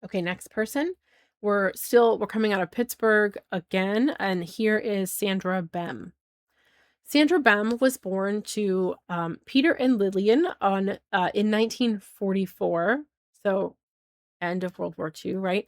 Okay, next person. We're coming out of Pittsburgh again, and here is Sandra Bem. Sandra Bem was born to Peter and Lillian in 1944, so end of World War II, right?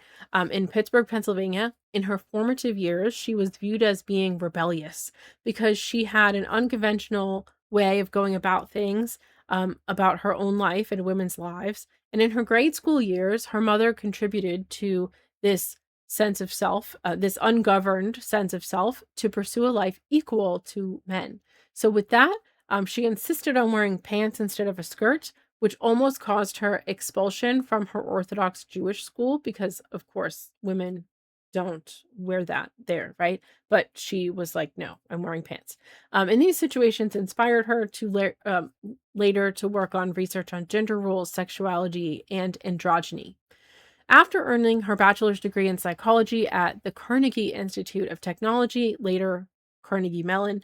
In Pittsburgh, Pennsylvania. In her formative years, she was viewed as being rebellious because she had an unconventional way of going about things, about her own life and women's lives. And in her grade school years, her mother contributed to this sense of self, this ungoverned sense of self, to pursue a life equal to men. So, with that, she insisted on wearing pants instead of a skirt, which almost caused her expulsion from her Orthodox Jewish school because, of course, women don't wear that there, right? But she was like, "No, I'm wearing pants." And these situations inspired her to later to work on research on gender roles, sexuality, and androgyny. After earning her bachelor's degree in psychology at the Carnegie Institute of Technology, later Carnegie Mellon,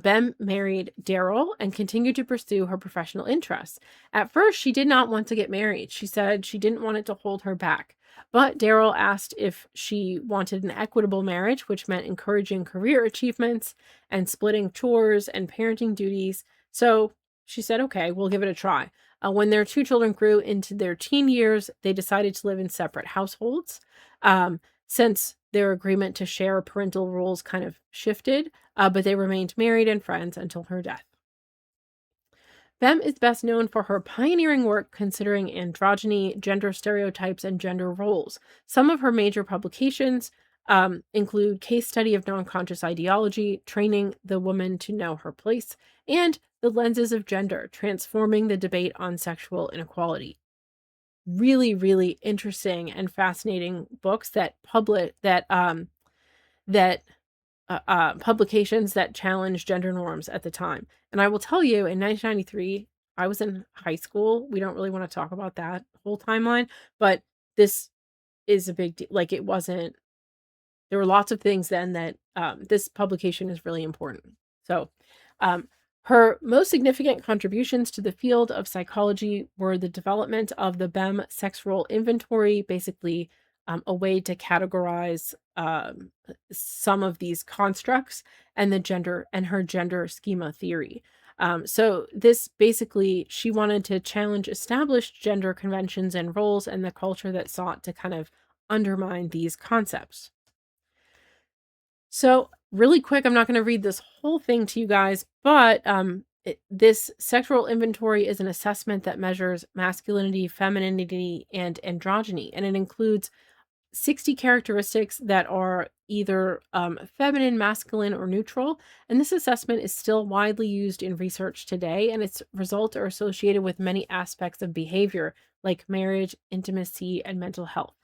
Bem married Daryl and continued to pursue her professional interests. At first, she did not want to get married. She said she didn't want it to hold her back. But Daryl asked if she wanted an equitable marriage, which meant encouraging career achievements and splitting chores and parenting duties. So she said, okay, we'll give it a try. When their two children grew into their teen years, they decided to live in separate households. Since their agreement to share parental roles kind of shifted, but they remained married and friends until her death. Bem is best known for her pioneering work considering androgyny, gender stereotypes, and gender roles. Some of her major publications include Case Study of Non-Conscious Ideology, Training the Woman to Know Her Place, and The Lenses of Gender, Transforming the Debate on Sexual Inequality. Really, really interesting and fascinating books that publications that challenge gender norms at the time. And I will tell you, in 1993, I was in high school. We don't really want to talk about that whole timeline, but this is a big deal. Like, it wasn't, there were lots of things then that this publication is really important. So, um, her most significant contributions to the field of psychology were the development of the Bem sex role inventory, basically a way to categorize some of these constructs, and her gender schema theory. So this basically, she wanted to challenge established gender conventions and roles and the culture that sought to kind of undermine these concepts. So, really quick, I'm not going to read this whole thing to you guys, but this sexual inventory is an assessment that measures masculinity, femininity, and androgyny, and it includes 60 characteristics that are either feminine, masculine, or neutral. And this assessment is still widely used in research today, and its results are associated with many aspects of behavior like marriage, intimacy, and mental health.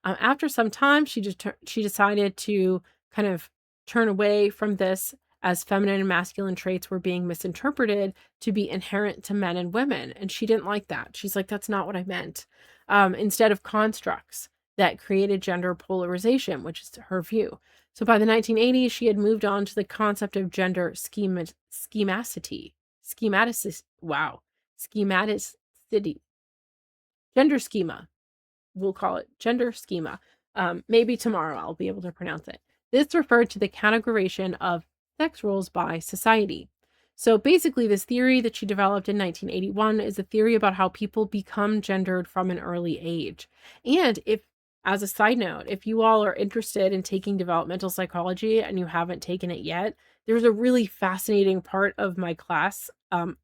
After some time, she decided to kind of turn away from this, as feminine and masculine traits were being misinterpreted to be inherent to men and women. And she didn't like that. She's like, that's not what I meant. Instead of constructs that created gender polarization, which is her view. So by the 1980s, she had moved on to the concept of gender schematicity. Schematicity. Gender schema. We'll call it gender schema. Maybe tomorrow I'll be able to pronounce it. This referred to the categorization of sex roles by society. So basically, this theory that she developed in 1981 is a theory about how people become gendered from an early age. And as a side note, if you all are interested in taking developmental psychology and you haven't taken it yet, there's a really fascinating part of my class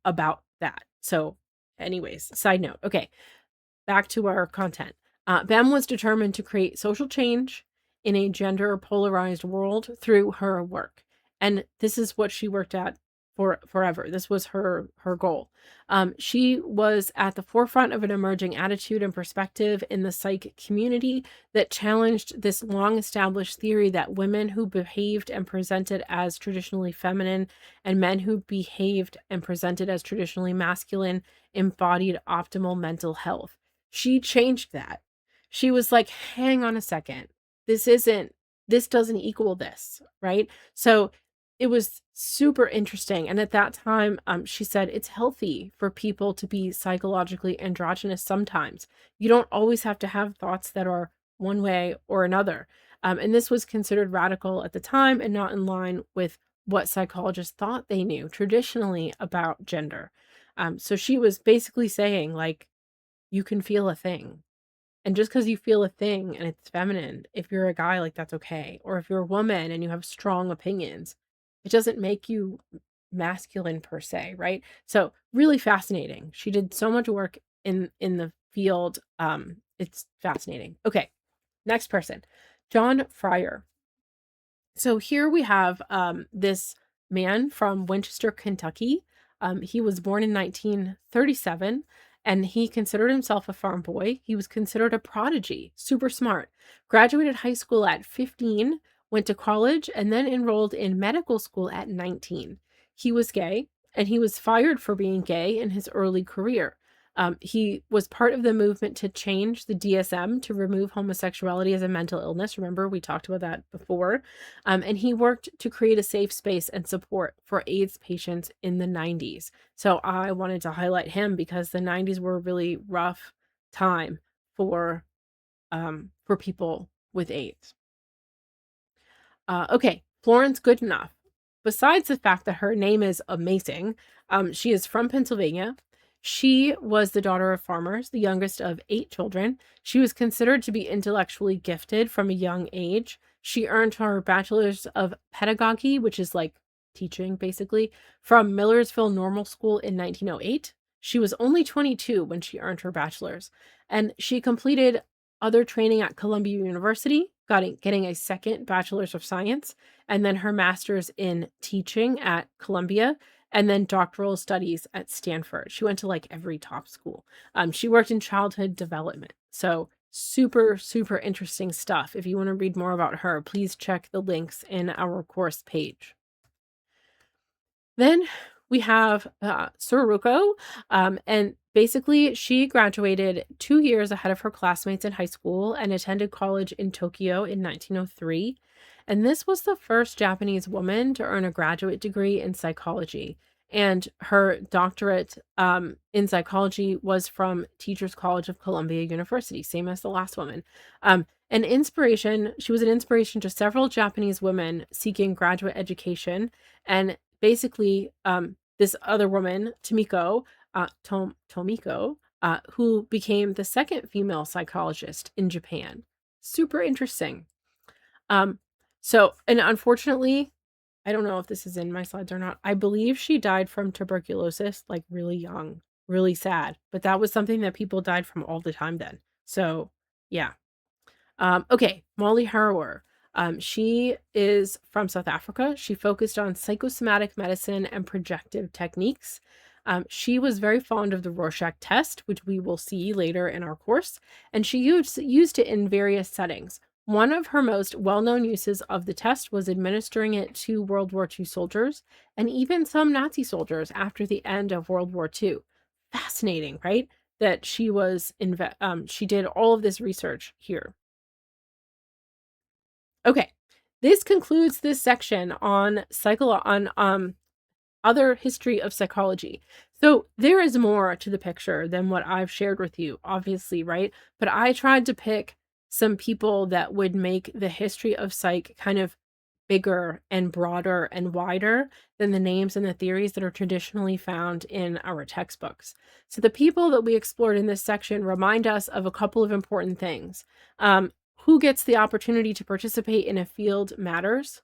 about that. So, anyways, side note. Okay, back to our content. Bem was determined to create social change in a gender polarized world through her work. And this is what she worked at for forever. This was her goal. She was at the forefront of an emerging attitude and perspective in the psych community that challenged this long established theory that women who behaved and presented as traditionally feminine and men who behaved and presented as traditionally masculine embodied optimal mental health. She changed that. She was like, hang on a second. This doesn't equal this, right? So it was super interesting. And at that time, she said it's healthy for people to be psychologically androgynous sometimes. You don't always have to have thoughts that are one way or another. And this was considered radical at the time and not in line with what psychologists thought they knew traditionally about gender. So she was basically saying, like, you can feel a thing. And just because you feel a thing and it's feminine, if you're a guy, like, that's okay. Or if you're a woman and you have strong opinions, it doesn't make you masculine per se, right? So, really fascinating. She did so much work in the field. It's fascinating. Okay, next person. John Fryer. So here we have this man from Winchester, Kentucky. He was born in 1937 and he considered himself a farm boy. He was considered a prodigy, super smart. Graduated high school at 15, went to college, and then enrolled in medical school at 19. He was gay and he was fired for being gay in his early career. He was part of the movement to change the DSM to remove homosexuality as a mental illness. Remember, we talked about that before. And he worked to create a safe space and support for AIDS patients in the 90s. So I wanted to highlight him because the 90s were a really rough time for people with AIDS. Okay, Florence Goodenough. Besides the fact that her name is amazing, she is from Pennsylvania. She was the daughter of farmers, the youngest of 8 children. She was considered to be intellectually gifted from a young age. She earned her bachelor's of pedagogy, which is like teaching basically, from Millersville Normal School in 1908. She was only 22 when she earned her bachelor's, and she completed other training at Columbia University, getting a second bachelor's of science, and then her master's in teaching at Columbia, and then doctoral studies at Stanford. She went to like every top school. She worked in childhood development. So super, super interesting stuff. If you want to read more about her, please check the links in our course page. Then we have Tsuruko, and basically she graduated 2 years ahead of her classmates in high school and attended college in Tokyo in 1903. And this was the first Japanese woman to earn a graduate degree in psychology. And her doctorate in psychology was from Teachers College of Columbia University, same as the last woman. An inspiration, she was an inspiration to several Japanese women seeking graduate education. And basically, this other woman, Tomiko, who became the second female psychologist in Japan. Super interesting. And unfortunately, I don't know if this is in my slides or not. I believe she died from tuberculosis, like really young, really sad. But that was something that people died from all the time then. So, yeah. Okay, Molly Harrower. She is from South Africa. She focused on psychosomatic medicine and projective techniques. She was very fond of the Rorschach test, which we will see later in our course, and she used it in various settings. One of her most well-known uses of the test was administering it to World War II soldiers and even some Nazi soldiers after the end of World War II. Fascinating, right? That she she did all of this research here. Okay, this concludes this section on other history of psychology. So there is more to the picture than what I've shared with you, obviously, right? But I tried to pick some people that would make the history of psych kind of bigger and broader and wider than the names and the theories that are traditionally found in our textbooks. So the people that we explored in this section remind us of a couple of important things. Who gets the opportunity to participate in a field matters,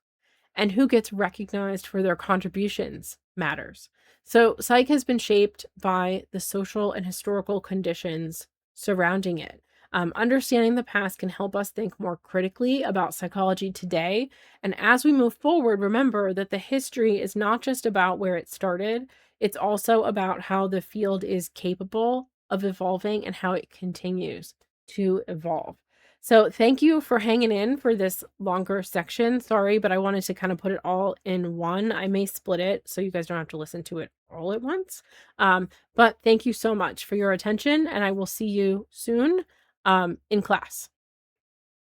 and who gets recognized for their contributions matters. So psych has been shaped by the social and historical conditions surrounding it. Understanding the past can help us think more critically about psychology today. And as we move forward, remember that the history is not just about where it started, it's also about how the field is capable of evolving and how it continues to evolve. So thank you for hanging in for this longer section. Sorry, but I wanted to kind of put it all in one. I may split it so you guys don't have to listen to it all at once. But thank you so much for your attention, and I will see you soon in class.